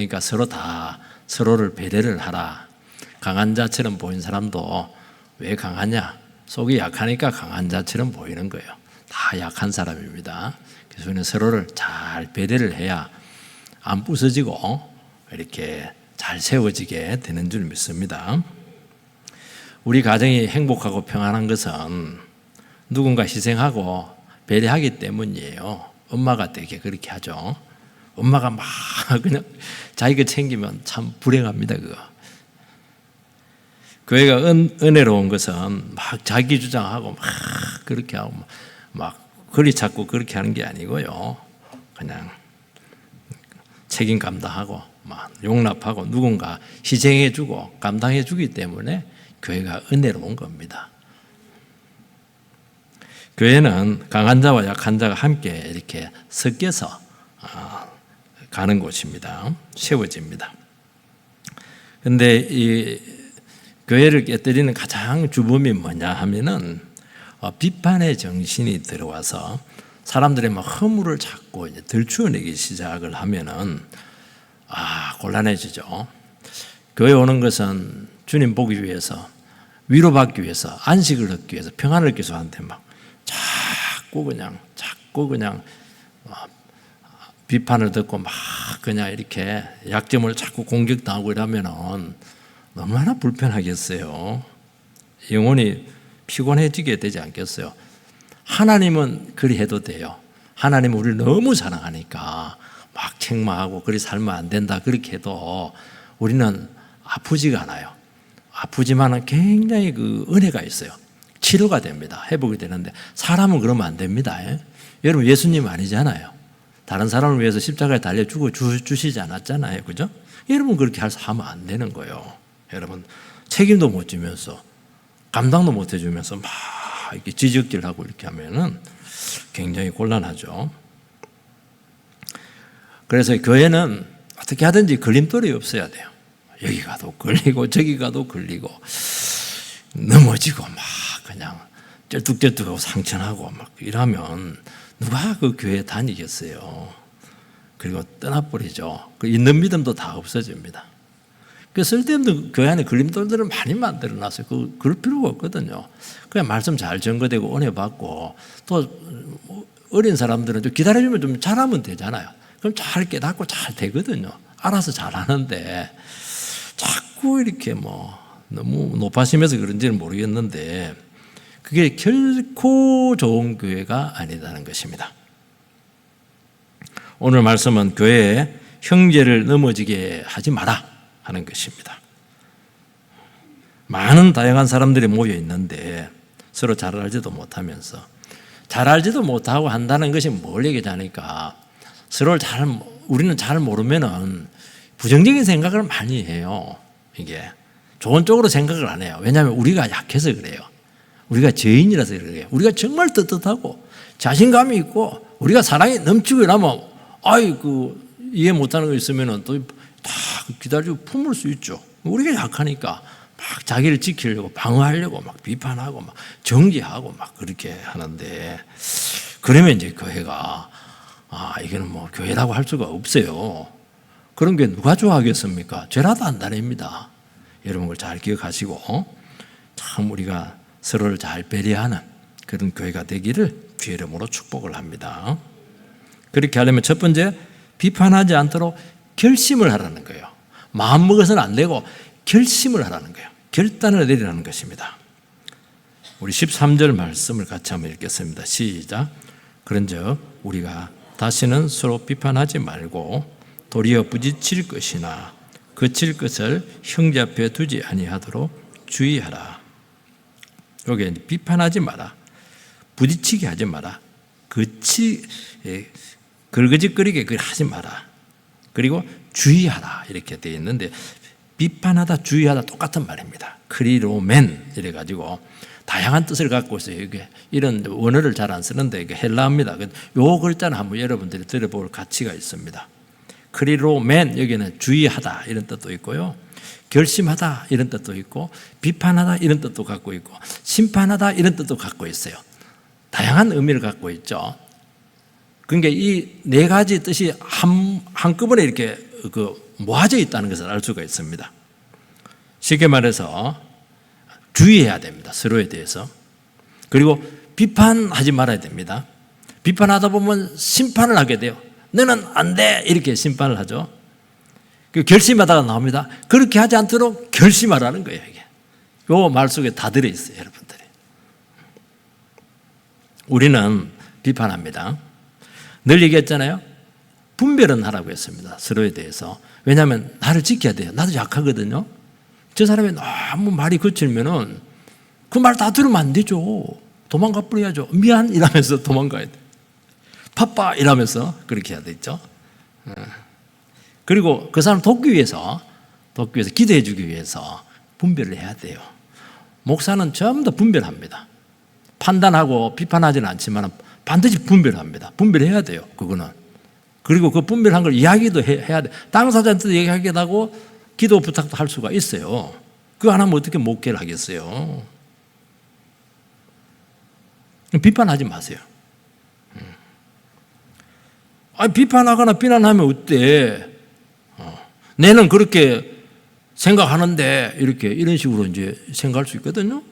그러니까 서로 다 서로를 배려를 하라. 강한 자처럼 보이는 사람도 왜 강하냐? 속이 약하니까 강한 자처럼 보이는 거예요. 다 약한 사람입니다. 그래서 우리는 서로를 잘 배려를 해야 안 부서지고 이렇게 잘 세워지게 되는 줄 믿습니다. 우리 가정이 행복하고 평안한 것은 누군가 희생하고 배려하기 때문이에요. 엄마가 되게 그렇게 하죠. 엄마가 막 그냥 자기가 챙기면 참 불행합니다. 그거. 교회가 은혜로운 것은 막 자기 주장하고 막 그렇게 하고 막 거리 찾고 그렇게 하는 게 아니고요. 그냥 책임 감당하고 막 용납하고 누군가 희생해주고 감당해주기 때문에 교회가 은혜로운 겁니다. 교회는 강한 자와 약한 자가 함께 이렇게 섞여서 가는 곳입니다. 세워집니다. 그런데 이 교회를 깨뜨리는 가장 주범이 뭐냐 하면은 비판의 정신이 들어와서 사람들의 막 허물을 찾고 이제 들추어내기 시작을 하면은 곤란해지죠. 교회 오는 것은 주님 보기 위해서, 위로받기 위해서, 안식을 얻기 위해서, 평안을 얻기 위해서 한테 막 자꾸 그냥 비판을 듣고 막 그냥 이렇게 약점을 자꾸 공격당하고 이러면은 얼마나 불편하겠어요. 영혼이 피곤해지게 되지 않겠어요. 하나님은 그리 해도 돼요. 하나님은 우리를 너무 사랑하니까 막 책망하고 그리 살면 안 된다 그렇게 해도 우리는 아프지가 않아요. 아프지만은 굉장히 그 은혜가 있어요. 치료가 됩니다. 회복이 되는데 사람은 그러면 안 됩니다. 여러분 예수님 아니잖아요. 다른 사람을 위해서 십자가에 달려 죽어 주시지 않았잖아요. 그죠? 여러분 그렇게 하면 안 되는 거예요. 여러분 책임도 못 지면서 감당도 못 해주면서 막 이렇게 지적질하고 이렇게 하면은 굉장히 곤란하죠. 그래서 교회는 어떻게 하든지 걸림돌이 없어야 돼요. 여기 가도 걸리고 저기 가도 걸리고 넘어지고 막 그냥 쩔뚝쩔뚝하고 상처나고 막 이러면 누가 그 교회 다니겠어요. 그리고 떠나버리죠. 그 있는 믿음도 다 없어집니다. 그 쓸데없는 교회 안에 걸림돌들을 많이 만들어놨어요. 그럴 필요가 없거든요. 그냥 말씀 잘 전거되고 은혜 받고 또 어린 사람들은 좀 기다려주면 좀 잘하면 되잖아요. 그럼 잘 깨닫고 잘 되거든요. 알아서 잘하는데 자꾸 이렇게 너무 높아심에서 그런지는 모르겠는데 그게 결코 좋은 교회가 아니다는 것입니다. 오늘 말씀은 교회에 형제를 넘어지게 하지 마라 하는 것입니다. 많은 다양한 사람들이 모여 있는데 서로 잘 알지도 못하면서 잘 알지도 못하고 한다는 것이 뭘 얘기하니까 우리는 잘 모르면은 부정적인 생각을 많이 해요. 이게 좋은 쪽으로 생각을 안 해요. 왜냐하면 우리가 약해서 그래요. 우리가 죄인이라서 그래요. 우리가 정말 떳떳하고 자신감이 있고 우리가 사랑이 넘치고 이러면 이해 못하는 거 있으면은 또 다 기다리고 품을 수 있죠. 우리가 약하니까 막 자기를 지키려고 방어하려고 막 비판하고 막 정죄하고 막 그렇게 하는데 그러면 이제 교회가 이거는 교회라고 할 수가 없어요. 그런 게 누가 좋아하겠습니까? 죄라도 안 다릅니다. 여러분 그걸 잘 기억하시고 참 우리가 서로를 잘 배려하는 그런 교회가 되기를 주의 이름으로 축복을 합니다. 그렇게 하려면 첫 번째 비판하지 않도록 결심을 하라는 거예요. 마음 먹어서는 안 되고 결심을 하라는 거예요. 결단을 내리라는 것입니다. 우리 13절 말씀을 같이 한번 읽겠습니다. 시작. 그런즉 우리가 다시는 서로 비판하지 말고 도리어 부딪힐 것이나 거칠 것을 형제 앞에 두지 아니하도록 주의하라. 여기 비판하지 마라. 부딪히게 하지 마라. 걸거짓거리게 하지 마라. 그리고 주의하라 이렇게 되어 있는데 비판하다 주의하다 똑같은 말입니다. 크리로멘 이래가지고 다양한 뜻을 갖고 있어요. 이게 이런 원어를 잘 안 쓰는데 이게 헬라어입니다. 요 글자는 한번 여러분들이 들어볼 가치가 있습니다. 크리로멘 여기는 주의하다 이런 뜻도 있고요. 결심하다 이런 뜻도 있고 비판하다 이런 뜻도 갖고 있고 심판하다 이런 뜻도 갖고 있어요. 다양한 의미를 갖고 있죠. 그러니까 이 네 가지 뜻이 한꺼번에 이렇게 모아져 있다는 것을 알 수가 있습니다. 쉽게 말해서 주의해야 됩니다. 서로에 대해서. 그리고 비판하지 말아야 됩니다. 비판하다 보면 심판을 하게 돼요. 너는 안 돼! 이렇게 심판을 하죠. 결심하다가 나옵니다. 그렇게 하지 않도록 결심하라는 거예요. 이게. 요 말 속에 다 들어있어요. 여러분들이. 우리는 비판합니다. 늘 얘기했잖아요. 분별은 하라고 했습니다. 서로에 대해서. 왜냐하면 나를 지켜야 돼요. 나도 약하거든요. 저 사람이 너무 말이 거칠면은 그 말 다 들으면 안 되죠. 도망가 버려야죠. 미안 이러면서 도망가야 돼. 바빠 이러면서 그렇게 해야 되죠. 그리고 그 사람 돕기 위해서 기도해 주기 위해서 분별을 해야 돼요. 목사는 전부 다 분별합니다. 판단하고 비판하지는 않지만 반드시 분별합니다. 분별해야 돼요. 그거는. 그리고 그 분별한 걸 이야기도 해야 돼. 당사자한테도 얘기하기도 하고 기도 부탁도 할 수가 있어요. 그거 안 하면 어떻게 목회를 하겠어요? 비판하지 마세요. 비판하거나 비난하면 어때? 내는 그렇게 생각하는데 이런 식으로 이제 생각할 수 있거든요.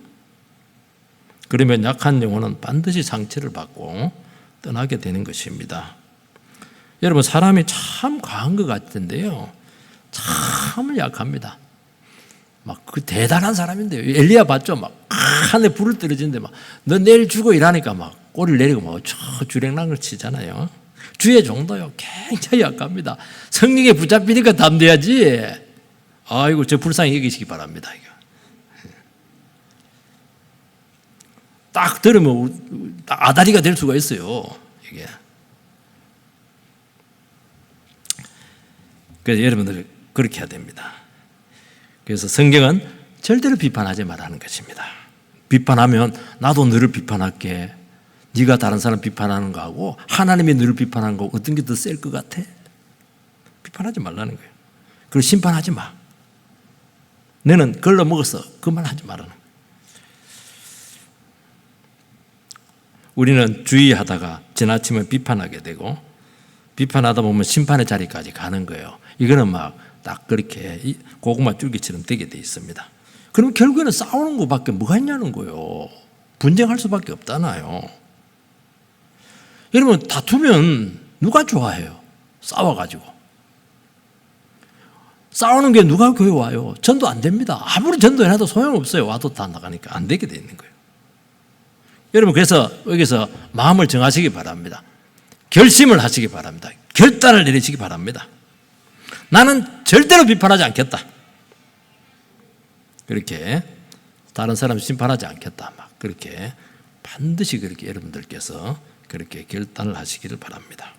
그러면 약한 영혼은 반드시 상처를 받고 떠나게 되는 것입니다. 여러분, 사람이 참 강한 것 같은데요, 참 약합니다. 막 그 대단한 사람인데요. 엘리야 봤죠? 막 하늘에 불을 떨어지는데 막 너 내일 죽어 이라니까 막 꼬리를 내리고 막 주랭랑을 치잖아요. 주의 종도요, 굉장히 약합니다. 성령에 붙잡히니까 담대하지. 아이고, 저 불쌍히 여기시기 바랍니다. 이거. 딱 들으면 딱 아다리가 될 수가 있어요. 이게. 그래서 여러분들 그렇게 해야 됩니다. 그래서 성경은 절대로 비판하지 말라는 것입니다. 비판하면 나도 너를 비판할게. 네가 다른 사람 비판하는 거하고 하나님이 너를 비판하는 거 어떤 게 더 셀 것 같아? 비판하지 말라는 거예요. 그리고 심판하지 마. 너는 걸러 먹었어. 그 말 하지 말라는 거예요. 우리는 주의하다가 지나치면 비판하게 되고, 비판하다 보면 심판의 자리까지 가는 거예요. 이거는 막 딱 그렇게 고구마 줄기처럼 되게 돼 있습니다. 그럼 결국에는 싸우는 것밖에 뭐가 있냐는 거예요. 분쟁할 수밖에 없잖아요. 여러분, 다투면 누가 좋아해요? 싸워가지고. 싸우는 게 누가 교회 와요? 전도 안 됩니다. 아무리 전도해놔도 소용없어요. 와도 다 나가니까 안 되게 돼 있는 거예요. 여러분, 그래서 여기서 마음을 정하시기 바랍니다. 결심을 하시기 바랍니다. 결단을 내리시기 바랍니다. 나는 절대로 비판하지 않겠다. 그렇게 다른 사람 심판하지 않겠다. 막 그렇게 반드시 그렇게 여러분들께서 그렇게 결단을 하시기를 바랍니다.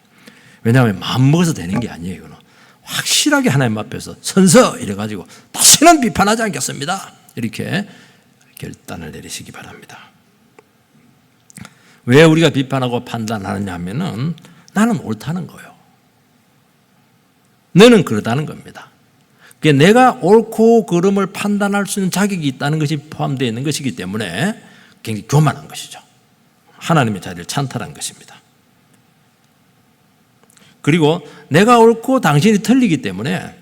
왜냐하면 마음 먹어서 되는 게 아니에요. 이거는 확실하게 하나님 앞에서 선서 이래가지고 다시는 비판하지 않겠습니다. 이렇게 결단을 내리시기 바랍니다. 왜 우리가 비판하고 판단하느냐 하면은 나는 옳다는 거예요. 너는 그러다는 겁니다. 내가 옳고 그름을 판단할 수 있는 자격이 있다는 것이 포함되어 있는 것이기 때문에 굉장히 교만한 것이죠. 하나님의 자리를 찬탈한 것입니다. 그리고 내가 옳고 당신이 틀리기 때문에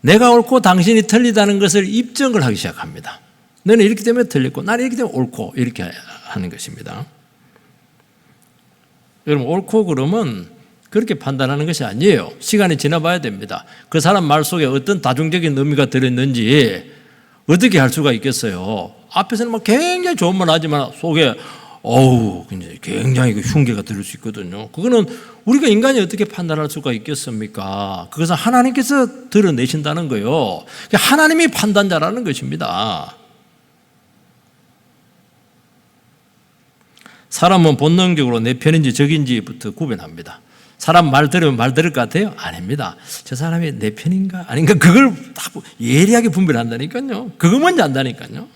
내가 옳고 당신이 틀리다는 것을 입증을 하기 시작합니다. 너는 이렇기 때문에 틀렸고 나는 이렇기 때문에 옳고 이렇게 하는 것입니다. 여러분, 옳고 그름은 그렇게 판단하는 것이 아니에요. 시간이 지나봐야 됩니다. 그 사람 말 속에 어떤 다중적인 의미가 들어있는지 어떻게 할 수가 있겠어요. 앞에서는 막 굉장히 좋은 말 하지만 속에 굉장히 흉계가 들을 수 있거든요. 그거는 우리가 인간이 어떻게 판단할 수가 있겠습니까? 그것은 하나님께서 드러내신다는 거예요. 하나님이 판단자라는 것입니다. 사람은 본능적으로 내 편인지 적인지부터 구분합니다. 사람 말 들으면 말 들을 것 같아요? 아닙니다. 저 사람이 내 편인가 아닌가 그걸 딱 예리하게 분별한다니까요. 그거 먼저 안다니까요.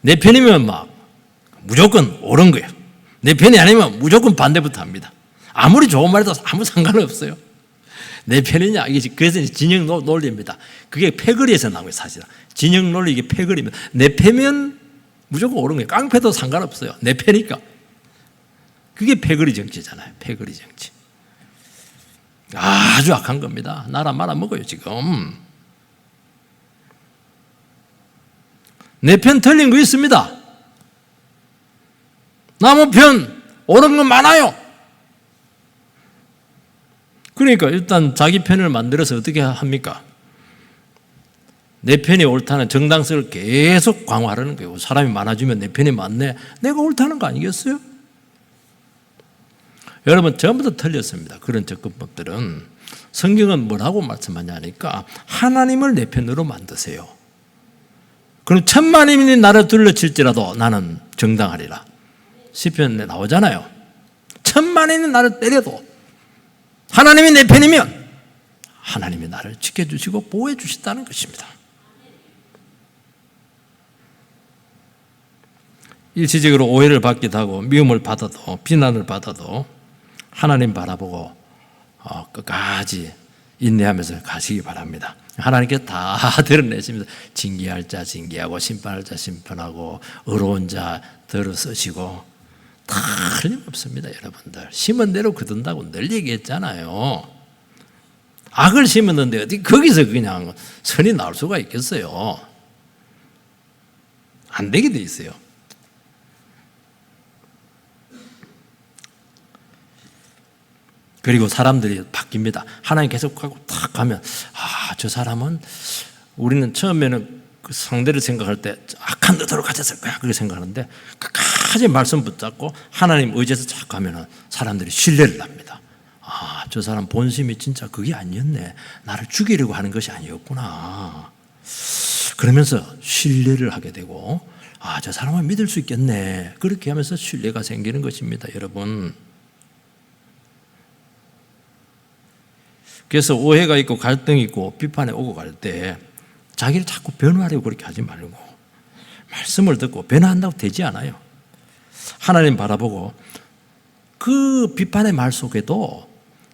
내 편이면 막 무조건 옳은 거예요. 내 편이 아니면 무조건 반대부터 합니다. 아무리 좋은 말해도 아무 상관없어요. 내 편이냐? 이게 그래서 진영 논리입니다. 그게 패거리에서 나온 거예요, 사실은. 진영 논리, 이게 패거리입니다. 내 패면 무조건 옳은 거예요. 깡패도 상관없어요. 내 패니까. 그게 패거리 정치잖아요. 패거리 정치. 아주 악한 겁니다. 나라 말아먹어요 지금. 내 편 틀린 거 있습니다. 남의 편 옳은 건 많아요. 그러니까 일단 자기 편을 만들어서 어떻게 합니까? 내 편이 옳다는 정당성을 계속 강화하는 거예요. 사람이 많아지면 내 편이 맞네. 내가 옳다는 거 아니겠어요? 여러분 전부 다 틀렸습니다. 그런 접근법들은. 성경은 뭐라고 말씀하냐니까 하나님을 내 편으로 만드세요. 그럼 천만인이 나를 둘러칠지라도 나는 정당하리라. 시편에 나오잖아요. 천만인이 나를 때려도 하나님이 내 편이면 하나님이 나를 지켜주시고 보호해 주신다는 것입니다. 일시적으로 오해를 받기도 하고 미움을 받아도 비난을 받아도 하나님 바라보고 끝까지 인내하면서 가시기 바랍니다. 하나님께 다 드러내시면서 징계할 자 징계하고 심판할 자 심판하고 의로운 자 들어서시고 다 틀림없습니다. 여러분들 심은 대로 거둔다고 늘 얘기했잖아요. 악을 심었는데 어디 거기서 그냥 선이 나올 수가 있겠어요? 안 되게 돼 있어요. 그리고 사람들이 바뀝니다. 하나님 계속 하고 탁 가면 저 사람은 우리는 처음에는 그 상대를 생각할 때 악한 의도로 가졌을 거야 그렇게 생각하는데 끝까지 말씀 붙잡고 하나님 의지해서 쫙 가면은 사람들이 신뢰를 합니다. 저 사람 본심이 진짜 그게 아니었네. 나를 죽이려고 하는 것이 아니었구나. 그러면서 신뢰를 하게 되고 저 사람을 믿을 수 있겠네. 그렇게 하면서 신뢰가 생기는 것입니다. 여러분. 그래서 오해가 있고 갈등이 있고 비판에 오고 갈 때 자기를 자꾸 변호하려고 그렇게 하지 말고 말씀을 듣고 변화한다고 되지 않아요. 하나님 바라보고 그 비판의 말 속에도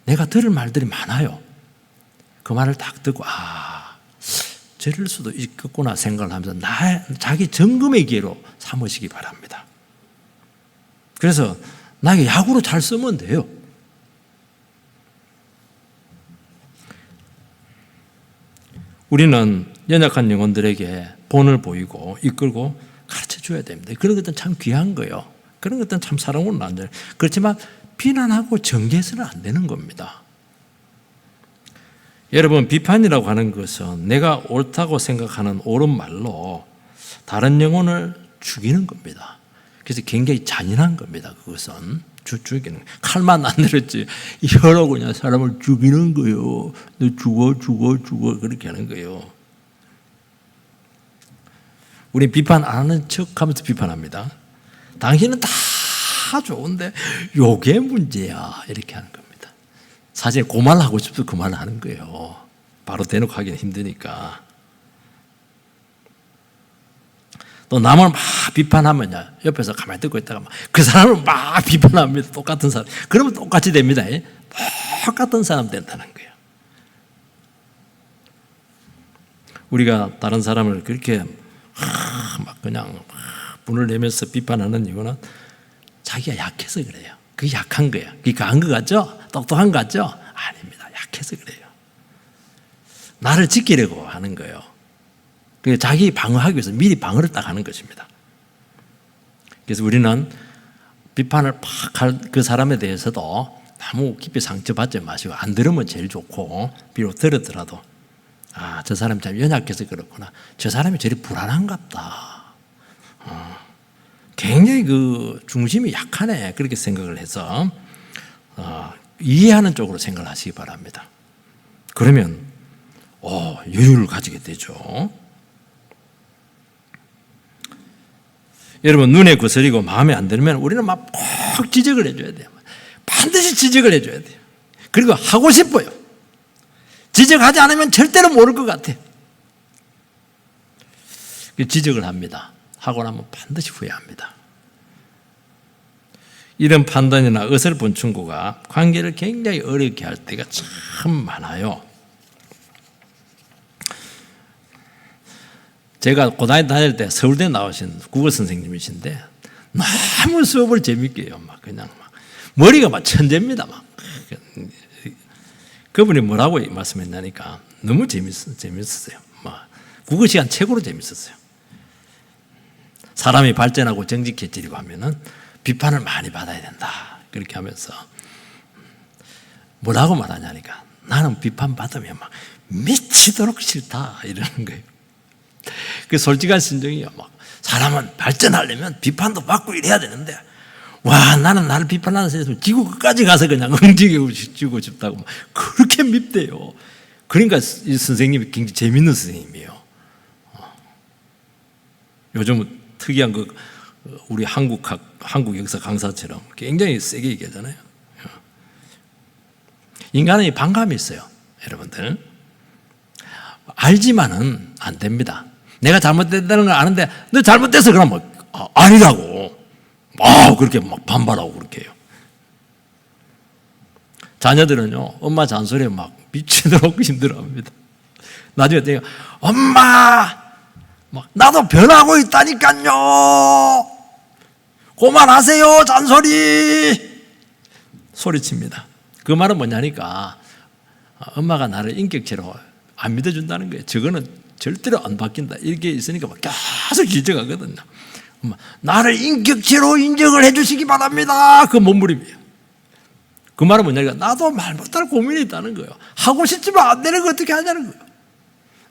내가 들을 말들이 많아요. 그 말을 딱 듣고 저럴 수도 있겠구나 생각을 하면서 자기 점검의 기회로 삼으시기 바랍니다. 그래서 나에게 약으로 잘 쓰면 돼요. 우리는 연약한 영혼들에게 본을 보이고 이끌고 가르쳐 줘야 됩니다. 그런 것들은 참 귀한 거예요. 그런 것들은 참 사랑으로 나눠요. 그렇지만 비난하고 정죄해서는 안 되는 겁니다. 여러분 비판이라고 하는 것은 내가 옳다고 생각하는 옳은 말로 다른 영혼을 죽이는 겁니다. 그래서 굉장히 잔인한 겁니다. 그것은 죽이는 칼만 안 들었지 혀로 그냥 사람을 죽이는 거예요. 너 죽어 그렇게 하는 거예요. 우리 비판 안 하는 척하면서 비판합니다. 당신은 다 좋은데 요게 문제야 이렇게 하는 겁니다. 사실 그 말 하고 싶어서 그 말을 하는 거예요. 바로 대놓고 하기는 힘드니까. 또 남을 막 비판하면요 옆에서 가만히 듣고 있다가 그 사람을 막 비판합니다. 똑같은 사람. 그러면 똑같이 됩니다. 똑같은 사람 된다는 거예요. 우리가 다른 사람을 그렇게 막 그냥 분을 내면서 비판하는 이유는 자기가 약해서 그래요. 그게 약한 거예요. 그게 강한 것 같죠? 똑똑한 것 같죠? 아닙니다. 약해서 그래요. 나를 지키려고 하는 거예요. 자기 방어하기 위해서 미리 방어를 딱 하는 것입니다. 그래서 우리는 비판을 팍 할 그 사람에 대해서도 너무 깊이 상처받지 마시고 안 들으면 제일 좋고 비록 들었더라도 저 사람이 참 연약해서 그렇구나. 저 사람이 저리 불안한갑다. 굉장히 그 중심이 약하네. 그렇게 생각을 해서 이해하는 쪽으로 생각을 하시기 바랍니다. 그러면 여유를 가지게 되죠. 여러분 눈에 거슬리고 마음에 안 들면 우리는 막 꼭 지적을 해줘야 돼요. 반드시 지적을 해줘야 돼요. 그리고 하고 싶어요. 지적하지 않으면 절대로 모를 것 같아요. 지적을 합니다. 하고 나면 반드시 후회합니다. 이런 판단이나 어설픈 충고가 관계를 굉장히 어렵게 할 때가 참 많아요. 제가 고등학교 다닐 때 서울대 나오신 국어 선생님이신데 너무 수업을 재밌게 해요. 그냥 머리가 천재입니다. 그분이 뭐라고 말씀했냐니까 너무 재밌었어요. 국어 시간 최고로 재밌었어요. 사람이 발전하고 정직해지려고 하면은 비판을 많이 받아야 된다. 그렇게 하면서 뭐라고 말하냐니까 나는 비판 받으면 막 미치도록 싫다 이러는 거예요. 그 솔직한 심정이요. 막 사람은 발전하려면 비판도 받고 이래야 되는데 와 나는 나를 비판하는 사람이 지구 끝까지 가서 그냥 응징해주고 싶다고 막 그렇게 밉대요. 그러니까 이 선생님이 굉장히 재밌는 선생님이에요. 요즘 특이한 우리 한국 역사 강사처럼 굉장히 세게 얘기하잖아요. 인간은 반감이 있어요. 여러분들 알지만은 안 됩니다. 내가 잘못됐다는 걸 아는데 너 잘못됐어 그러면 아니라고 그렇게 막 반발하고 그렇게 해요. 자녀들은요 엄마 잔소리에 막 미치도록 힘들어합니다. 나중에 내가 엄마 나도 변하고 있다니까요. 그만하세요 잔소리 소리칩니다. 그 말은 뭐냐니까 엄마가 나를 인격체로 안 믿어준다는 거예요. 저거는 절대로 안 바뀐다 이렇게 있으니까 막 계속 지적하거든요. 엄마 나를 인격체로 인정을 해주시기 바랍니다. 그 몸부림이에요. 그 말은 뭐냐니까 나도 말 못할 고민이 있다는 거예요. 하고 싶지만 안 되는 거 어떻게 하냐는 거예요.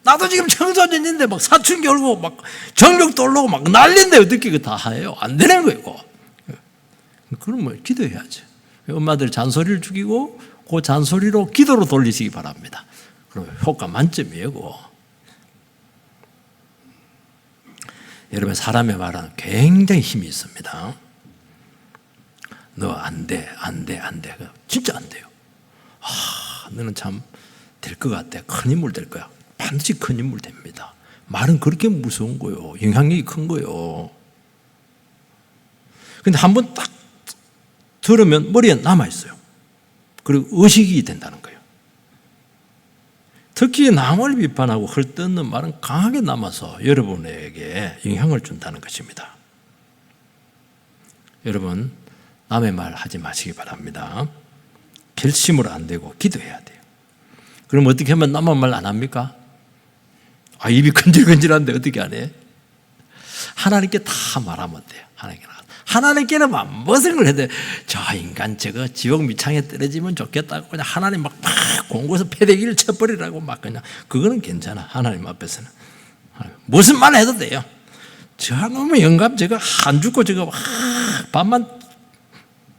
나도 지금 청소년인데 막 사춘기 올고 막 정력도 올라오고 막 난리인데 어떻게 그거 다 해요? 안 되는 거예요. 그러면 기도해야죠. 엄마들 잔소리를 죽이고 그 잔소리로 기도로 돌리시기 바랍니다. 그럼 효과 만점이에요. 여러분 사람의 말은 굉장히 힘이 있습니다. 너 안 돼. 진짜 안 돼요. 너는 참 될 것 같아. 큰 인물 될 거야. 반드시 큰 인물 됩니다. 말은 그렇게 무서운 거예요. 영향력이 큰 거예요. 근데 한번 딱 들으면 머리에 남아있어요. 그리고 의식이 된다는 거예요. 특히 남을 비판하고 헐뜯는 말은 강하게 남아서 여러분에게 영향을 준다는 것입니다. 여러분 남의 말 하지 마시기 바랍니다. 결심으로 안 되고 기도해야 돼요. 그럼 어떻게 하면 남의 말 안 합니까? 입이 건질건질한데 어떻게 안 해? 하나님께 다 말하면 돼요. 하나님께는 무슨 걸 해도 저 인간 저거 지옥 밑창에 떨어지면 좋겠다고 그냥 하나님 막 공고서 패대기를 쳐버리라고 막 그냥 그거는 괜찮아. 하나님 앞에서는 무슨 말 해도 돼요. 저놈의 영감 저거 안 죽고 저거 밥만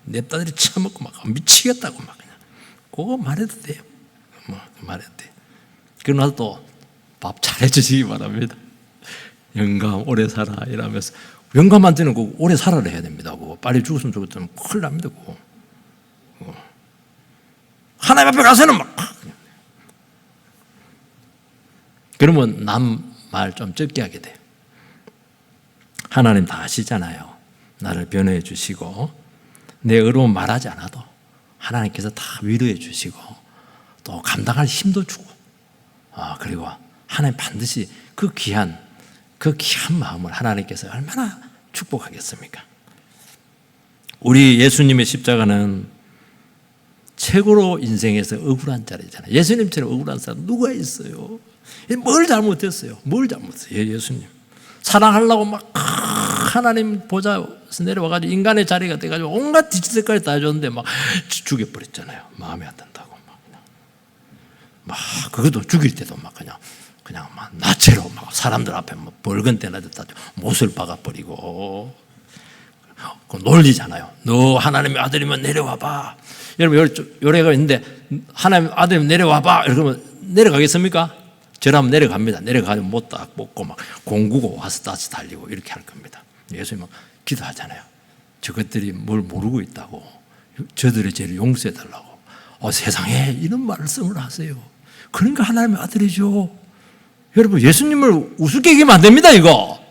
냅다들이 처먹고 막 미치겠다고 막 그냥 그거 말해도 돼요. 말해도 돼요. 그러고 나서 또 밥 잘해주시기 바랍니다. 영감 오래 살아 이러면서 영감한테는 그 오래 살아라 해야 됩니다. 빨리 죽었으면 좋겠다면 큰일 납니다. 하나님 앞에 가서는 막 그러면 남 말 좀 적게 하게 돼요. 하나님 다 아시잖아요. 나를 변호해 주시고 내 어려움 말하지 않아도 하나님께서 다 위로해 주시고 또 감당할 힘도 주고 그리고 하나님 반드시 그 귀한 마음을 하나님께서 얼마나 축복하겠습니까? 우리 예수님의 십자가는 최고로 인생에서 억울한 자리잖아요. 예수님처럼 억울한 사람 누가 있어요? 뭘 잘못했어요? 예수님 사랑하려고 막 하나님 보좌에서 내려와가지고 인간의 자리가 돼가지고 온갖 뒤치색까지 다 해줬는데 막 죽여버렸잖아요. 마음에 안 든다고 막 그것도 죽일 때도 막 그냥 막 나체로 막 사람들 앞에 막 벌건 때나듯 못을 박아버리고 놀리잖아요. 너 하나님의 아들이면 내려와봐. 여러분 요래가 있는데 하나님 아들이면 내려와봐. 이러면 내려가겠습니까? 저라면 내려갑니다. 내려가면 못 딱 먹고 막 공구고 와서 다시 달리고 이렇게 할 겁니다. 예수님은 기도하잖아요. 저것들이 뭘 모르고 있다고 저들의 죄를 용서해달라고 세상에 이런 말씀을 하세요. 그러니까 하나님의 아들이죠. 여러분 예수님을 우습게 얘기하면 안 됩니다. 이거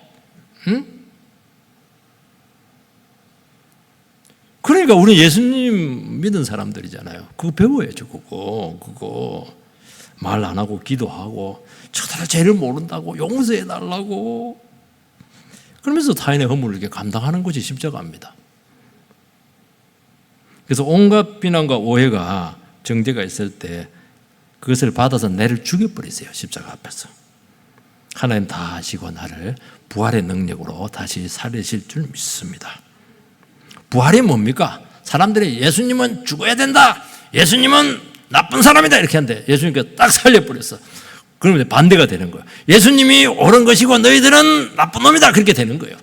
그러니까 우리 예수님 믿은 사람들이잖아요. 그거 배워야죠. 그거 말 안 하고 기도하고 저들의 죄를 모른다고 용서해달라고 그러면서 타인의 허물을 이렇게 감당하는 것이 십자가입니다. 그래서 온갖 비난과 오해가 정죄가 있을 때 그것을 받아서 나를 죽여버리세요. 십자가 앞에서. 하나님 다 하시고 나를 부활의 능력으로 다시 살리실 줄 믿습니다. 부활이 뭡니까? 사람들이 예수님은 죽어야 된다, 예수님은 나쁜 사람이다 이렇게 하는데 예수님께서 딱 살려버렸어. 그러면 반대가 되는 거예요. 예수님이 옳은 것이고 너희들은 나쁜 놈이다 그렇게 되는 거예요.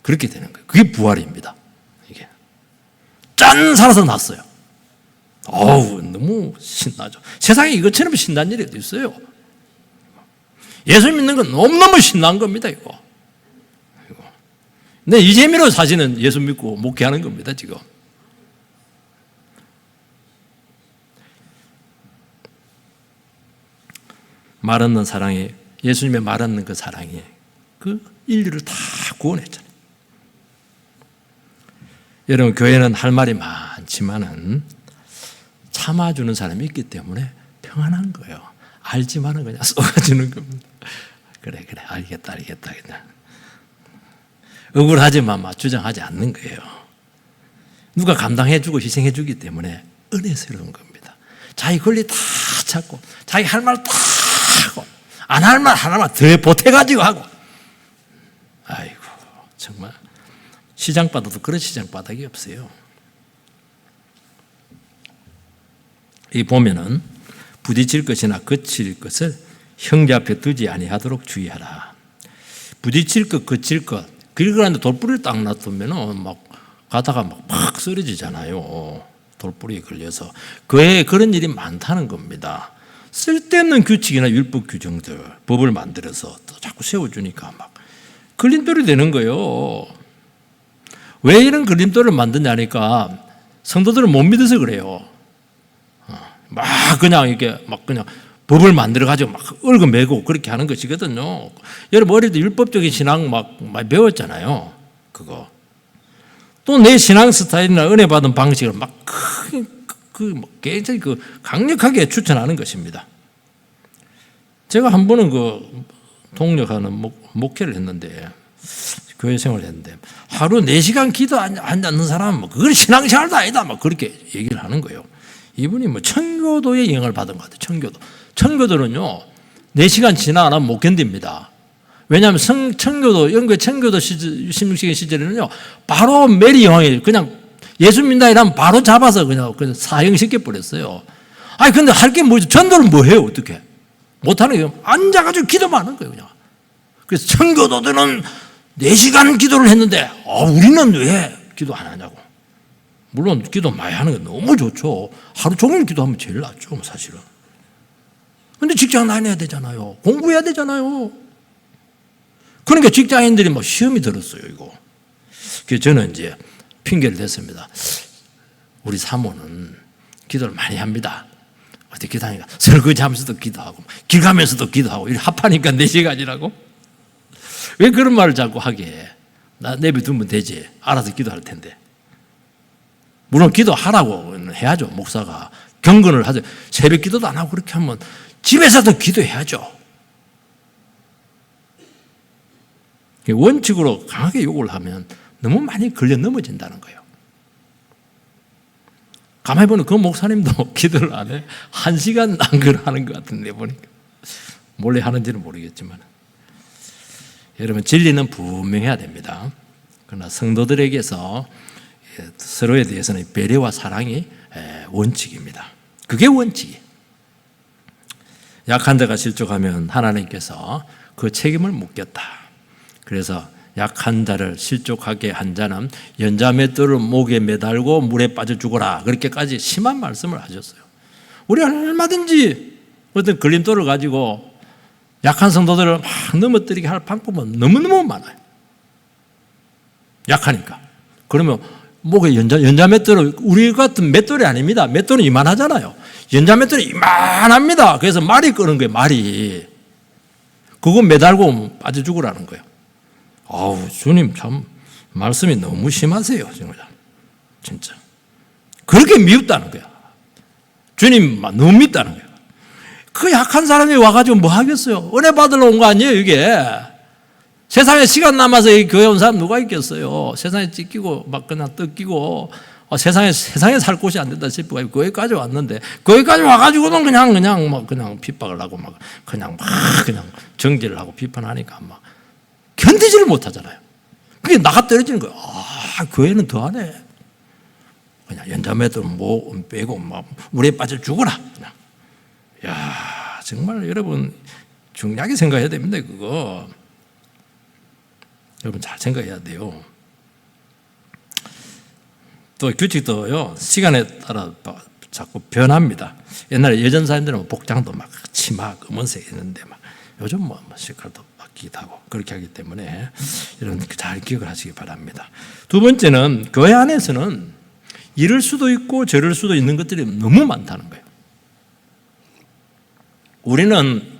그렇게 되는 거예요. 그게 부활입니다. 이게 짠 살아서 났어요. 어우, 너무 신나죠. 세상에 이것처럼 신난 일이 어디 있어요? 예수 믿는 건 너무너무 신난 겁니다, 이거. 근데 이 재미로 사실은 예수 믿고 목회하는 겁니다, 지금. 말 없는 사랑이, 예수님의 말 없는 그 사랑이 그 인류를 다 구원했잖아요. 여러분, 교회는 할 말이 많지만은 참아주는 사람이 있기 때문에 평안한 거예요. 알지만은 그냥 쏘아주는 겁니다. 그래, 알겠다. 그냥. 억울하지만 막 주장하지 않는 거예요. 누가 감당해주고 희생해주기 때문에 은혜스러운 겁니다. 자기 권리 다 찾고, 자기 할 말 다 하고, 안 할 말 하나만 더 보태가지고 하고. 아이고, 정말. 시장바닥도 그런 시장바닥이 없어요. 이 보면은 부딪힐 것이나 거칠 것을 형제 앞에 두지 아니하도록 주의하라. 부딪힐 것, 거칠 것, 그러는데 돌뿌리를 딱 놔두면은 막 가다가 막 쓰러지잖아요. 돌뿌리에 걸려서. 교회에 그런 일이 많다는 겁니다. 쓸데없는 규칙이나 율법 규정들, 법을 만들어서 또 자꾸 세워주니까 막 걸림돌이 되는 거예요. 왜 이런 걸림돌을 만드냐니까 성도들을 못 믿어서 그래요. 막 그냥 이렇게 막 그냥 법을 만들어가지고 막 얽어매고 그렇게 하는 것이거든요. 여러분 어릴 때 율법적인 신앙 막 많이 배웠잖아요. 그거. 또 내 신앙 스타일이나 은혜 받은 방식을 막 굉장히 강력하게 추천하는 것입니다. 제가 한 번은 동력하는 목회를 했는데 교회 생활을 했는데 하루 4시간 기도 안 앉는 사람은 그건 신앙생활도 아니다 막 그렇게 얘기를 하는 거예요. 이분이 청교도의 영향을 받은 것 같아요. 청교도는요 4시간 지나 안 하면 못 견딥니다. 왜냐하면 영국의 청교도 16세기 시절에는요 바로 메리 여왕이 그냥 예수 믿는다 이러면 바로 잡아서 그냥 사형시켜 버렸어요. 아니 근데 할 게 뭐지? 전도를 뭐 해요? 어떻게? 못하는 거예요. 앉아가지고 기도만 하는 거예요 그냥. 그래서 청교도들은 4시간 기도를 했는데 우리는 왜 기도 안 하냐고. 물론 기도 많이 하는 게 너무 좋죠. 하루 종일 기도하면 제일 낫죠 사실은. 근데 직장 다녀야 되잖아요. 공부해야 되잖아요. 그러니까 직장인들이 시험이 들었어요 이거. 그래서 저는 이제 핑계를 댔습니다. 우리 사모는 기도를 많이 합니다. 어떻게 기도하니까 설거지하면서도 기도하고 길 가면서도 기도하고 이렇게 합하니까 4시간이라고? 왜 그런 말을 자꾸 하게? 나 내비두면 되지. 알아서 기도할 텐데. 물론 기도하라고 해야죠. 목사가 경건을 하죠. 새벽 기도도 안 하고 그렇게 하면 집에서도 기도해야죠. 원칙으로 강하게 요구를 하면 너무 많이 걸려 넘어진다는 거예요. 가만히 보면 그 목사님도 기도를 안 해. 1시간 안 하는 것 같은데 보니까. 몰래 하는지는 모르겠지만. 여러분 진리는 분명해야 됩니다. 그러나 성도들에게서 서로에 대해서는 배려와 사랑이 원칙입니다. 그게 원칙이에요. 약한 자가 실족하면 하나님께서 그 책임을 묻겠다. 그래서 약한 자를 실족하게 한 자는 연자맷돌을 목에 매달고 물에 빠져 죽어라. 그렇게까지 심한 말씀을 하셨어요. 우리 얼마든지 어떤 걸림돌을 가지고 약한 성도들을 막 넘어뜨리게 할 방법은 너무너무 많아요. 약하니까. 그러면 목에 연자맷돌을 우리 같은 맷돌이 아닙니다. 맷돌은 이만하잖아요. 연자맷돌이 이만합니다. 그래서 말이 끄는 거예요. 말이. 그거 매달고 빠져 죽으라는 거예요. 주님 참 말씀이 너무 심하세요. 정말. 진짜. 그렇게 미웠다는 거야. 주님 너무 밉다는 거야. 그 약한 사람이 와가지고 뭐 하겠어요? 은혜 받으러 온 거 아니에요 이게. 세상에 시간 남아서 이 교회 온 사람 누가 있겠어요? 세상에 찢기고 막 그냥 뜯기고 세상에 살 곳이 안 된다 싶어가지고 거기까지 왔는데, 거기까지 와가지고는 그냥 핍박을 하고 그냥 정죄를 하고 비판하니까 막 견디지를 못하잖아요. 그게 나가 떨어지는 거예요. 교회는 더하네. 그냥 연자매들 빼고 물에 빠져 죽어라. 그냥. 야, 정말 여러분 중요하게 생각해야 됩니다. 그거 여러분 잘 생각해야 돼요. 또 규칙도요, 시간에 따라 자꾸 변합니다. 옛날에 예전 사람들은 복장도 막 치마 검은색 있는데 요즘 색깔도 바뀌기도 하고 그렇게 하기 때문에 이런 잘 기억을 하시기 바랍니다. 두 번째는 교회 안에서는 이럴 수도 있고 저럴 수도 있는 것들이 너무 많다는 거예요. 우리는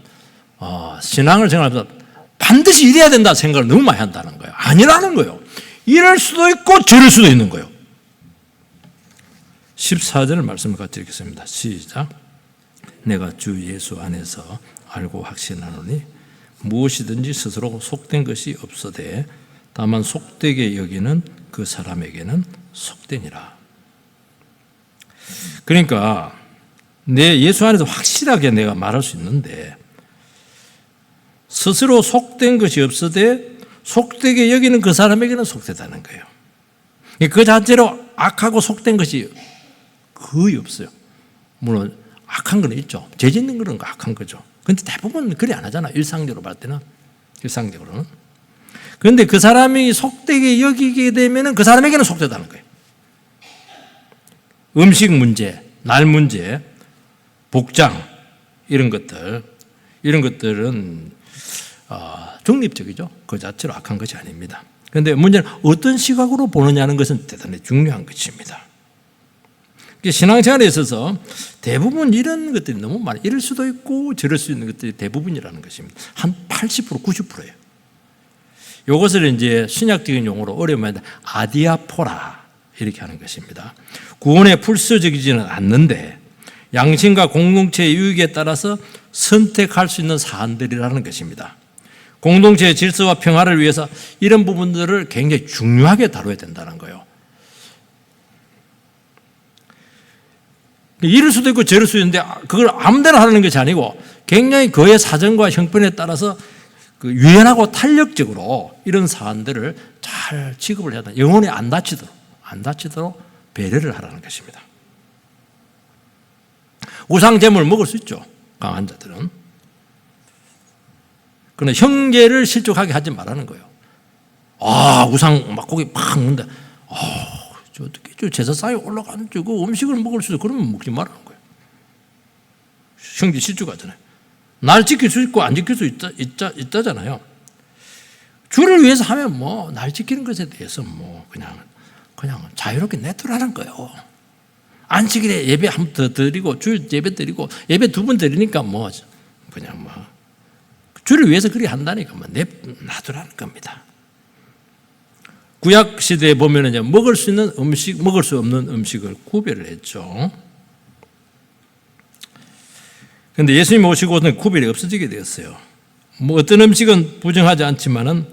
신앙을 생각하면서 반드시 이래야 된다 생각을 너무 많이 한다는 거예요. 아니라는 거예요. 이럴 수도 있고 저럴 수도 있는 거예요. 14절 말씀을 같이 읽겠습니다. 시작. 내가 주 예수 안에서 알고 확신하노니 무엇이든지 스스로 속된 것이 없어되 다만 속되게 여기는 그 사람에게는 속되니라. 그러니까 내 예수 안에서 확실하게 내가 말할 수 있는데 스스로 속된 것이 없어되 속되게 여기는 그 사람에게는 속되다는 거예요. 그 자체로 악하고 속된 것이 거의 없어요. 물론 악한 건 있죠. 죄 짓는 거는 악한 거죠. 그런데 대부분 그리 안 하잖아. 일상적으로 볼 때는. 일상적으로는. 그런데 그 사람이 속되게 여기게 되면 그 사람에게는 속되다는 거예요. 음식 문제, 날 문제, 복장 이런 것들은 중립적이죠. 그 자체로 악한 것이 아닙니다. 그런데 문제는 어떤 시각으로 보느냐는 것은 대단히 중요한 것입니다. 신앙생활에 있어서 대부분 이런 것들이 너무 많아요. 이럴 수도 있고 저럴 수 있는 것들이 대부분이라는 것입니다. 한 80%, 90%예요. 이것을 이제 신약적인 용어로 어려우면 아디아포라 이렇게 하는 것입니다. 구원에 필수적이지는 않는데 양심과 공동체의 유익에 따라서 선택할 수 있는 사안들이라는 것입니다. 공동체의 질서와 평화를 위해서 이런 부분들을 굉장히 중요하게 다뤄야 된다는 거예요. 이럴 수도 있고 저럴 수도 있는데 그걸 아무데나 하는 것이 아니고 굉장히 그의 사정과 형편에 따라서 유연하고 탄력적으로 이런 사안들을 잘 취급을 해야 된다. 영혼이 안 다치도록 배려를 하라는 것입니다. 우상제물을 먹을 수 있죠. 강한 자들은. 그런데 형제를 실족하게 하지 말라는 거예요. 우상 막 고기 팍 먹는데 어떻게 제사상에 올라가는 그 음식을 먹을 수 있어. 그러면 먹지 말라는 거예요. 형제 실족하잖아요. 날 지킬 수 있고 안 지킬 수 있다잖아요. 주를 위해서 하면 날 지키는 것에 대해서 그냥 자유롭게 내두라는 거예요. 안식일에 예배 한 번 더 드리고 주일 예배 드리고 예배 2번 드리니까 주를 위해서 그렇게 한다니까 놔두라는 겁니다. 구약 시대에 보면 먹을 수 있는 음식, 먹을 수 없는 음식을 구별을 했죠. 그런데 예수님 오시고는 구별이 없어지게 되었어요. 어떤 음식은 부정하지 않지만은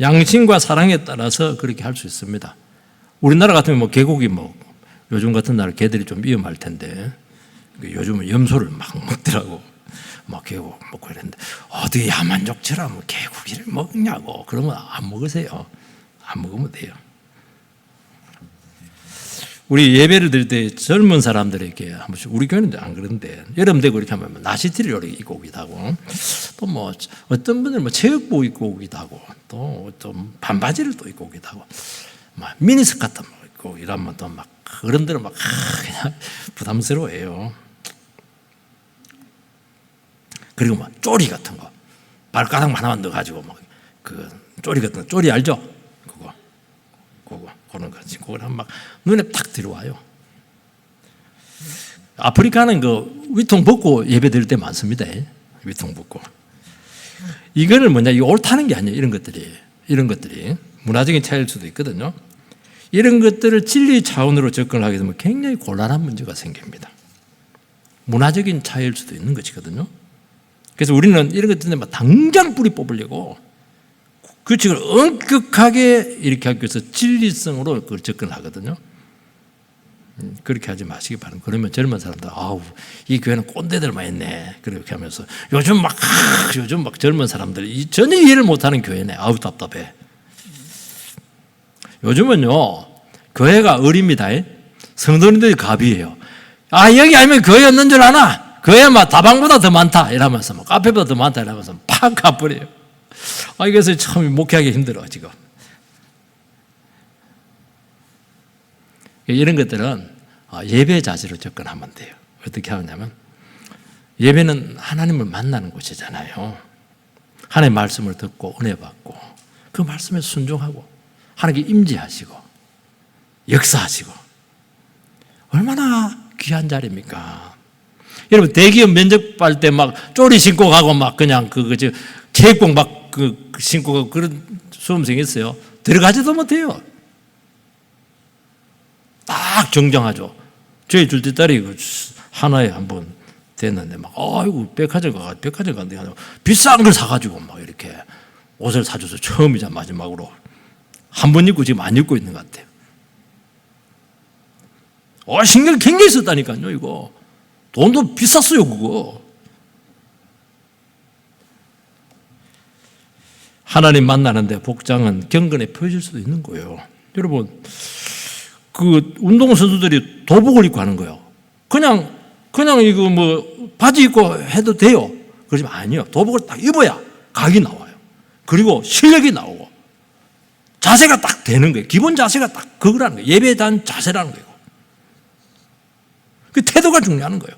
양심과 사랑에 따라서 그렇게 할 수 있습니다. 우리나라 같으면 개고기 요즘 같은 날 개들이 좀 위험할 텐데 요즘은 염소를 막 먹더라고. 개고기 먹고 이랬는데 어떻게 야만족처럼 개고기를 먹냐고. 그러면 안 먹으세요. 안 먹으면 돼요. 우리 예배를 드릴 때 젊은 사람들에게 한 번씩, 우리 교회는 안 그런데 여름 되고 이렇게 하면 나시티를 입고 오기도 하고 또 어떤 분들은 체육복 입고 오기도 하고 또 반바지를 또 입고 오기도 하고 미니스커트 입고 이러면 또 어른들은 그냥 부담스러워해요. 그리고 쪼리 같은 거 발가락 하나만 넣어가지고 쪼리 같은 거, 쪼리 알죠? 그런 거지. 그걸 눈에 탁 들어와요. 아프리카는 위통 벗고 예배 드릴 때 많습니다. 위통 벗고. 이거는 이 옳다는 게 아니에요. 이런 것들이 문화적인 차이일 수도 있거든요. 이런 것들을 진리 차원으로 접근을 하게 되면 굉장히 곤란한 문제가 생깁니다. 문화적인 차이일 수도 있는 것이거든요. 그래서 우리는 이런 것들에 당장 뿌리 뽑으려고 규칙을 엄격하게 이렇게 하기 위해서 진리성으로 그걸 접근하거든요. 그렇게 하지 마시기 바랍니다. 그러면 젊은 사람들, 아우, 이 교회는 꼰대들만 있네. 그렇게 하면서 요즘 막 젊은 사람들이 전혀 이해를 못하는 교회네. 아우, 답답해. 요즘은요, 교회가 어립니다. 성도님들이 갑이에요. 아, 여기 아니면 교회 없는 줄 아나? 교회 막 다방보다 더 많다. 이러면서, 뭐 카페보다 더 많다. 이러면서 팍 가버려요. 아, 이것을 참 목회하기 힘들어, 지금. 이런 것들은 예배 자세로 접근하면 돼요. 어떻게 하냐면, 예배는 하나님을 만나는 곳이잖아요. 하나님의 말씀을 듣고 은혜 받고 그 말씀에 순종하고 하나님께 임재하시고 역사하시고 얼마나 귀한 자리입니까? 여러분, 대기업 면접할 때 막 쪼리 신고 가고 막 그냥 체육복 막 신고 가고 그런 수험생이 있어요. 들어가지도 못해요. 딱 정정하죠. 저희 둘째 딸이 하나에 한번 됐는데 막 아이고 백화점 간데 비싼 걸 사가지고 막 이렇게 옷을 사줘서 처음이자 마지막으로 한 번 입고 지금 안 입고 있는 것 같아요. 신경 굉장히 썼다니까요. 이거 돈도 비쌌어요. 그거 하나님 만나는데 복장은 경건에 표질 수도 있는 거예요. 여러분, 그 운동선수들이 도복을 입고 하는 거예요. 그냥 이거 뭐 바지 입고 해도 돼요. 그러지만 아니요. 도복을 딱 입어야 각이 나와요. 그리고 실력이 나오고 자세가 딱 되는 거예요. 기본 자세가 딱 그거라는 거예요. 예배에 대한 자세라는 거예요. 그 태도가 중요한 거예요.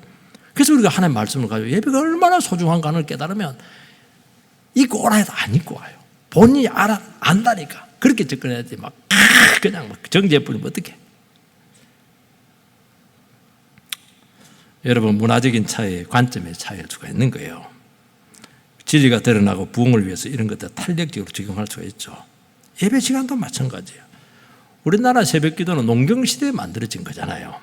그래서 우리가 하나님의 말씀을 가지고 예배가 얼마나 소중한가를 깨달으면 입고 오라 해도 안 입고 와요. 본인이 안다니까. 그렇게 접근해야 돼. 그냥 정죄해버리면 어떡해. 여러분, 문화적인 차이, 관점의 차이일 수가 있는 거예요. 진리가 드러나고 부흥을 위해서 이런 것들 탄력적으로 적용할 수가 있죠. 예배 시간도 마찬가지예요. 우리나라 새벽 기도는 농경시대에 만들어진 거잖아요.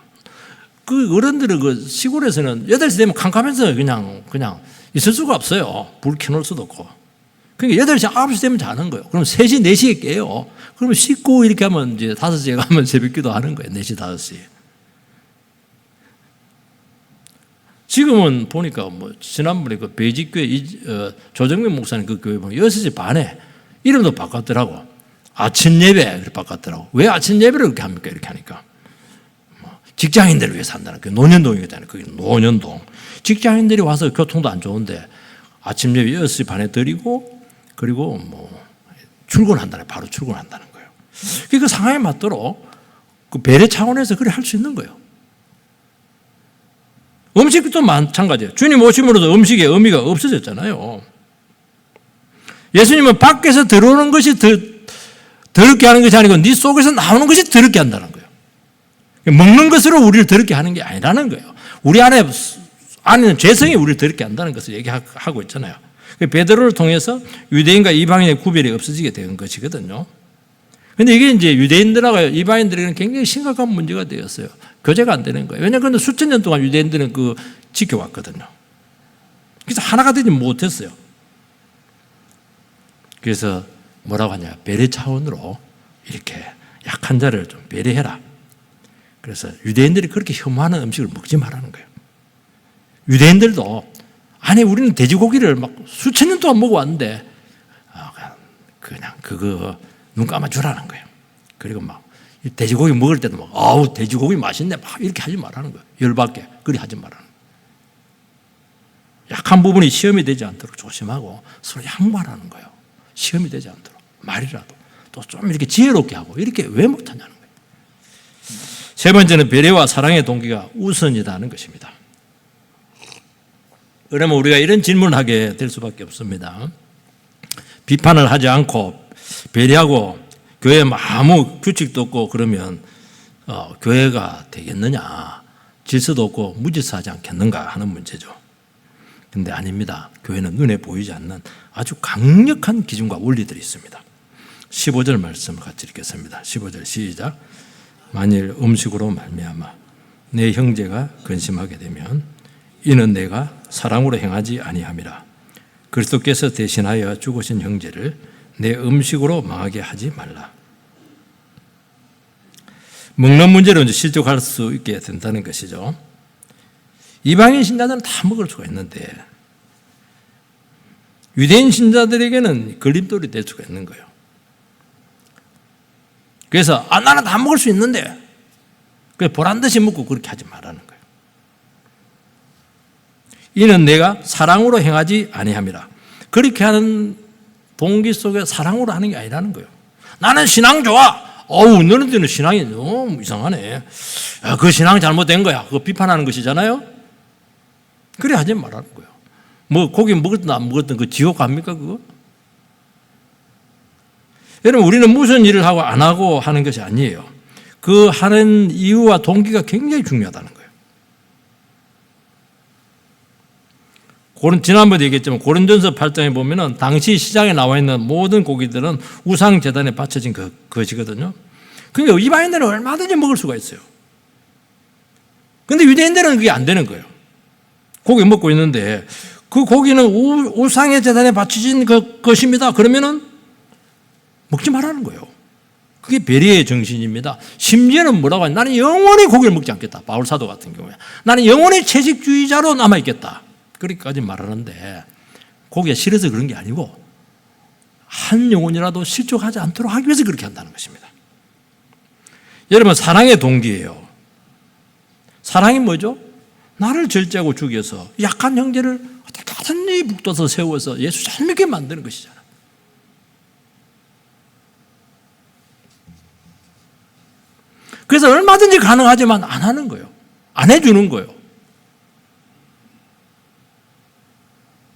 그 어른들은 그 시골에서는 8시 되면 캄캄해서 그냥 있을 수가 없어요. 불 켜놓을 수도 없고. 그러니까 8시, 9시 되면 자는 거예요. 그럼 3시, 4시에 깨요. 그러면 씻고 이렇게 하면 이제 5시에 가면 새벽 기도 하는 거예요. 4시, 5시. 지금은 보니까 뭐 지난번에 그 배직교회 조정민 목사님 그 교회 보면 6시 반에 이름도 바꿨더라고. 아침 예배 바꿨더라고. 왜 아침 예배를 그렇게 합니까? 이렇게 하니까. 직장인들을 위해서 한다는 거예요. 노년동이잖아요. 그게 노년동. 직장인들이 와서 교통도 안 좋은데 아침 예배 6시 반에 드리고 그리고 뭐 출근한다는, 바로 출근한다는 거예요. 그 상황에 맞도록 그 배려 차원에서 그래 할 수 있는 거예요. 음식도 마찬가지예요. 주님 오심으로도 음식의 의미가 없어졌잖아요. 예수님은 밖에서 들어오는 것이 더럽게 하는 것이 아니고 네 속에서 나오는 것이 더럽게 한다는 거예요. 먹는 것으로 우리를 더럽게 하는 게 아니라는 거예요. 우리 안에는 죄성이 우리를 더럽게 한다는 것을 얘기하고 있잖아요. 베드로를 통해서 유대인과 이방인의 구별이 없어지게 된 것이거든요. 그런데 이게 이제 유대인들하고 이방인들에게는 굉장히 심각한 문제가 되었어요. 교제가 안 되는 거예요. 왜냐하면 수천 년 동안 유대인들은 지켜왔거든요. 그래서 하나가 되지 못했어요. 그래서 뭐라고 하냐, 배려 차원으로 이렇게 약한 자를 좀 배려해라. 그래서 유대인들이 그렇게 혐오하는 음식을 먹지 말라는 거예요. 유대인들도 아니 우리는 돼지고기를 막 수천 년 동안 먹어왔는데 그냥 그거 눈 감아주라는 거예요. 그리고 막 돼지고기 먹을 때도 막 아우 돼지고기 맛있네 막 이렇게 하지 말라는 거예요. 열받게 그리 하지 말라는 거예요. 약한 부분이 시험이 되지 않도록 조심하고 서로 양보하라는 거예요. 시험이 되지 않도록 말이라도 또 좀 이렇게 지혜롭게 하고 이렇게 왜 못하냐는 거예요. 세 번째는 배려와 사랑의 동기가 우선이라는 것입니다. 그러면 우리가 이런 질문을 하게 될 수밖에 없습니다. 비판을 하지 않고 배려하고 교회에 아무 규칙도 없고 그러면 교회가 되겠느냐, 질서도 없고 무질서하지 않겠는가 하는 문제죠. 그런데 아닙니다. 교회는 눈에 보이지 않는 아주 강력한 기준과 원리들이 있습니다. 15절 말씀을 같이 읽겠습니다. 15절 시작. 만일 음식으로 말미암아 내 형제가 근심하게 되면 이는 내가 사랑으로 행하지 아니함이라. 그리스도께서 대신하여 죽으신 형제를 내 음식으로 망하게 하지 말라. 먹는 문제로 이제 실족할 수 있게 된다는 것이죠. 이방인 신자들은 다 먹을 수가 있는데 유대인 신자들에게는 걸림돌이 될 수가 있는 거예요. 그래서 나는 다 먹을 수 있는데 보란듯이 먹고 그렇게 하지 말라는 거예요. 이는 내가 사랑으로 행하지 아니함이라. 그렇게 하는 동기 속에 사랑으로 하는 게 아니라는 거예요. 나는 신앙 좋아. 너네들은 신앙이 너무 이상하네. 그 신앙 잘못된 거야. 그거 비판하는 것이잖아요. 그래 하지 말라는 거예요. 뭐 고기 먹었든 안 먹었든 그 지옥 갑니까 그거? 여러분 우리는 무슨 일을 하고 안 하고 하는 것이 아니에요. 그 하는 이유와 동기가 굉장히 중요하다는 거예요. 지난번에 얘기했지만 고린도전서 8장에 보면은 당시 시장에 나와 있는 모든 고기들은 우상 제단에 바쳐진 것이거든요. 그러니까 이방인들은 얼마든지 먹을 수가 있어요. 그런데 유대인들은 그게 안 되는 거예요. 고기 먹고 있는데 그 고기는 우상의 제단에 바쳐진 것입니다. 그러면은 먹지 말라는 거예요. 그게 배려의 정신입니다. 심지어는 뭐라고 하냐? 나는 영원히 고기를 먹지 않겠다. 바울 사도 같은 경우에 나는 영원히 채식주의자로 남아 있겠다. 그렇게까지 말하는데 고기가 싫어서 그런 게 아니고 한 영혼이라도 실족하지 않도록 하기 위해서 그렇게 한다는 것입니다. 여러분 사랑의 동기예요. 사랑이 뭐죠? 나를 절제하고 죽여서 약한 형제를 어떻게든지 북돋아 세워서 예수 잘 믿게 만드는 것이잖아요. 그래서 얼마든지 가능하지만 안 하는 거예요. 안 해주는 거예요.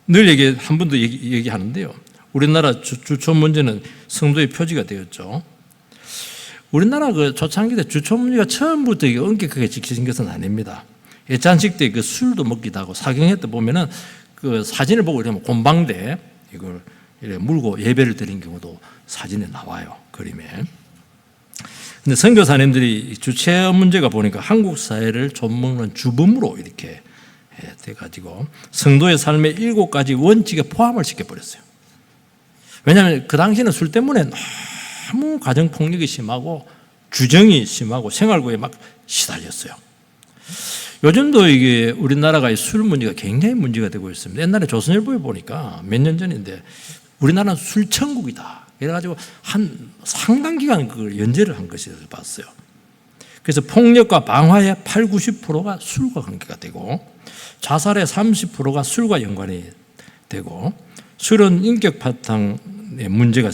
늘 한 번도 얘기하는데요. 우리나라 주촌 문제는 성도의 표지가 되었죠. 우리나라 그 초창기 때 주촌 문제가 처음부터 엄격하게 지켜진 것은 아닙니다. 예찬식 때 그 술도 먹기도 하고 사경회 때 보면은 그 사진을 보고 이러면 곰방대 이걸 이렇게 물고 예배를 드린 경우도 사진에 나와요. 그림에. 근데 선교사님들이 주체 문제가 보니까 한국 사회를 좀먹는 주범으로 이렇게 돼가지고 성도의 삶의 7가지 원칙에 포함을 시켜버렸어요. 왜냐하면 그 당시에는 술 때문에 너무 가정폭력이 심하고 주정이 심하고 생활고에 막 시달렸어요. 요즘도 이게 우리나라가 술 문제가 굉장히 문제가 되고 있습니다. 옛날에 조선일보에 보니까 몇 년 전인데 우리나라는 술천국이다. 그래가지고 한 상당 기간 그걸 연재를 한 것을 봤어요. 그래서 폭력과 방화의 80~90%가 술과 관계가 되고 자살의 30%가 술과 연관이 되고 술은 인격 바탕에 문제가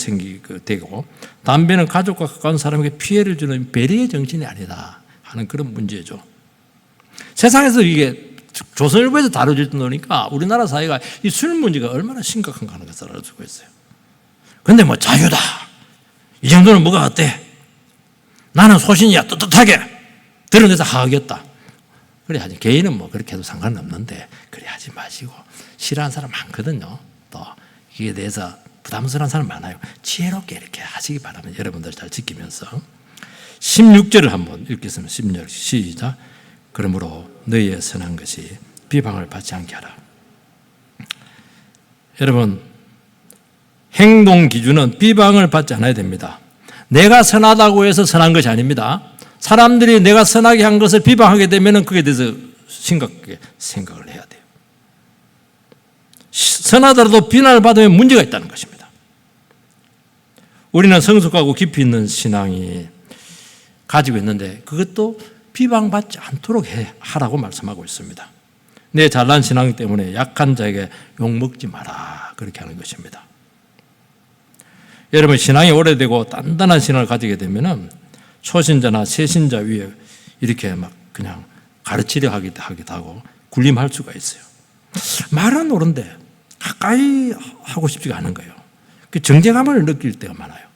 되고 담배는 가족과 가까운 사람에게 피해를 주는 배려의 정신이 아니다 하는 그런 문제죠. 세상에서 이게 조선일보에서 다뤄질 정도니까 우리나라 사회가 이 술 문제가 얼마나 심각한가 하는 것을 알 수가 있어요. 그런데 뭐 자유다. 이 정도는 뭐가 어때? 나는 소신이야. 떳떳하게 드러내서 하겠다. 그래 하지. 개인은 뭐 그렇게 해도 상관은 없는데 그래 하지 마시고 싫어하는 사람 많거든요. 또 이에 대해서 부담스러운 사람 많아요. 지혜롭게 이렇게 하시기 바랍니다. 여러분들 잘 지키면서 16절을 한번 읽겠습니다. 16절 시작. 그러므로 너희의 선한 것이 비방을 받지 않게 하라. 여러분 행동 기준은 비방을 받지 않아야 됩니다. 내가 선하다고 해서 선한 것이 아닙니다. 사람들이 내가 선하게 한 것을 비방하게 되면 그에 대해서 심각하게 생각을 해야 돼요. 선하더라도 비난을 받으면 문제가 있다는 것입니다. 우리는 성숙하고 깊이 있는 신앙이 가지고 있는데 그것도 비방받지 않도록 하라고 말씀하고 있습니다. 내 잘난 신앙 때문에 약한 자에게 욕먹지 마라 그렇게 하는 것입니다. 여러분 신앙이 오래되고 단단한 신앙을 가지게 되면 초신자나 새신자 위에 이렇게 막 그냥 가르치려 하기도 하고 군림할 수가 있어요. 말은 옳은데 가까이 하고 싶지가 않은 거예요. 그 정죄감을 느낄 때가 많아요.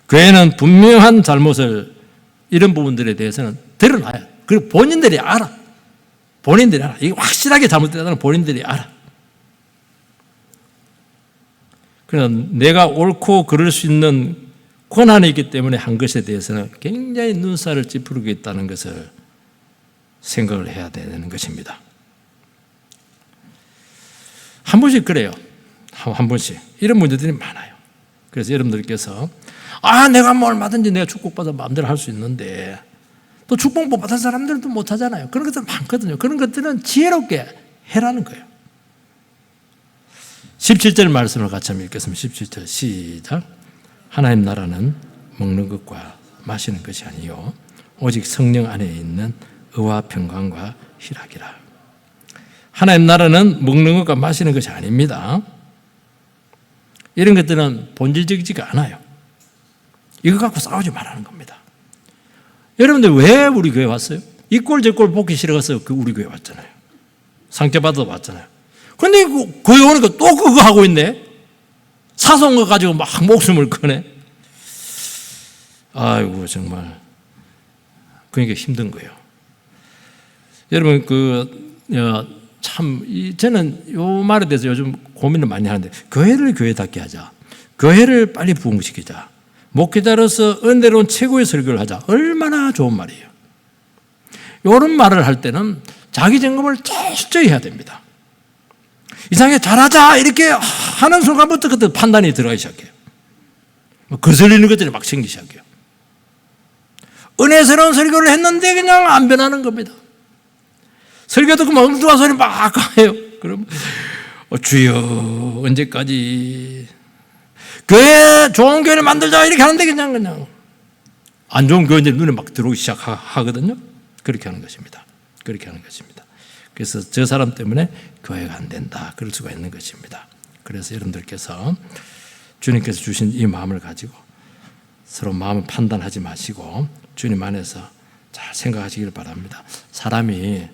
교회는 분명한 잘못을 이런 부분들에 대해서는 드러나요. 그리고 본인들이 알아. 이게 확실하게 잘못됐다는 본인들이 알아. 그러나 내가 옳고 그럴 수 있는 권한이 있기 때문에 한 것에 대해서는 굉장히 눈살을 찌푸리고 있다는 것을 생각을 해야 되는 것입니다. 한 번씩 그래요. 한 번씩. 이런 문제들이 많아요. 그래서 여러분들께서 내가 뭐 얼마든지 내가 축복받아 마음대로 할 수 있는데 또 축복 못 받은 사람들도 못 하잖아요. 그런 것들 많거든요. 그런 것들은 지혜롭게 해라는 거예요. 17절 말씀을 같이 한번 읽겠습니다. 17절 시작. 하나님 나라는 먹는 것과 마시는 것이 아니요 오직 성령 안에 있는 의와 평강과 희락이라. 하나님 나라는 먹는 것과 마시는 것이 아닙니다. 이런 것들은 본질적이지가 않아요. 이거 갖고 싸우지 말라는 겁니다. 여러분들 왜 우리 교회 왔어요? 이 꼴 저 꼴 보기 싫어서 우리 교회 왔잖아요. 상처받아도 왔잖아요. 그런데 교회 오니까 또 그거 하고 있네. 사소한 거 가지고 막 목숨을 거네. 아이고 정말 그러니까 힘든 거예요. 여러분 저는 이 말에 대해서 요즘 고민을 많이 하는데 교회를 교회답게 하자. 교회를 빨리 부흥시키자. 목회자로서 은혜로운 최고의 설교를 하자. 얼마나 좋은 말이에요. 이런 말을 할 때는 자기 점검을 철저히 해야 됩니다. 이상하게 잘하자 이렇게 하는 순간부터 그때 판단이 들어가기 시작해요. 거슬리는 것들이 막 생기기 시작해요. 은혜스러운 설교를 했는데 그냥 안 변하는 겁니다. 설교 듣고 엉뚱한 소리 막 해요. 그럼 주여 언제까지 교회 좋은 교회를 만들자 이렇게 하는데 그냥 안 좋은 교회들 눈에 막 들어오기 시작하거든요. 그렇게 하는 것입니다. 그렇게 하는 것입니다. 그래서 저 사람 때문에 교회가 안 된다. 그럴 수가 있는 것입니다. 그래서 여러분들께서 주님께서 주신 이 마음을 가지고 서로 마음을 판단하지 마시고 주님 안에서 잘 생각하시기를 바랍니다. 사람이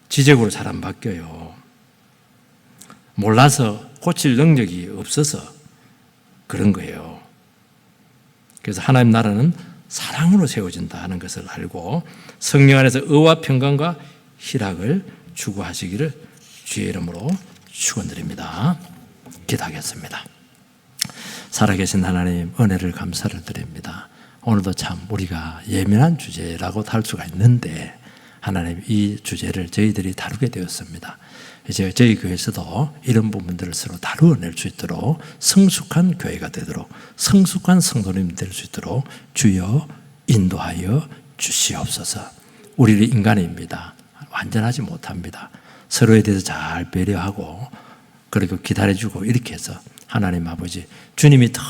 지적으로 잘 안 바뀌어요. 몰라서 고칠 능력이 없어서 그런 거예요. 그래서 하나님 나라는 사랑으로 세워진다 하는 것을 알고 성령 안에서 의와 평강과 희락을 추구하시기를 주의 이름으로 축원드립니다. 기도하겠습니다. 살아계신 하나님 은혜를 감사를 드립니다. 오늘도 참 우리가 예민한 주제라고 할 수가 있는데 하나님 이 주제를 저희들이 다루게 되었습니다. 이제 저희 교회에서도 이런 부분들을 서로 다루어낼 수 있도록 성숙한 교회가 되도록 성숙한 성도님 될 수 있도록 주여 인도하여 주시옵소서. 우리는 인간입니다. 완전하지 못합니다. 서로에 대해서 잘 배려하고 그리고 기다려주고 이렇게 해서 하나님 아버지 주님이 더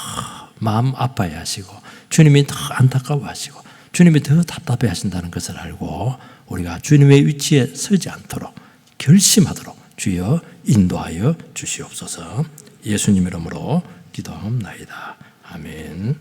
마음 아파해 하시고 주님이 더 안타까워 하시고 주님이 더 답답해 하신다는 것을 알고 우리가 주님의 위치에 서지 않도록 결심하도록 주여 인도하여 주시옵소서. 예수님 이름으로 기도하옵나이다. 아멘.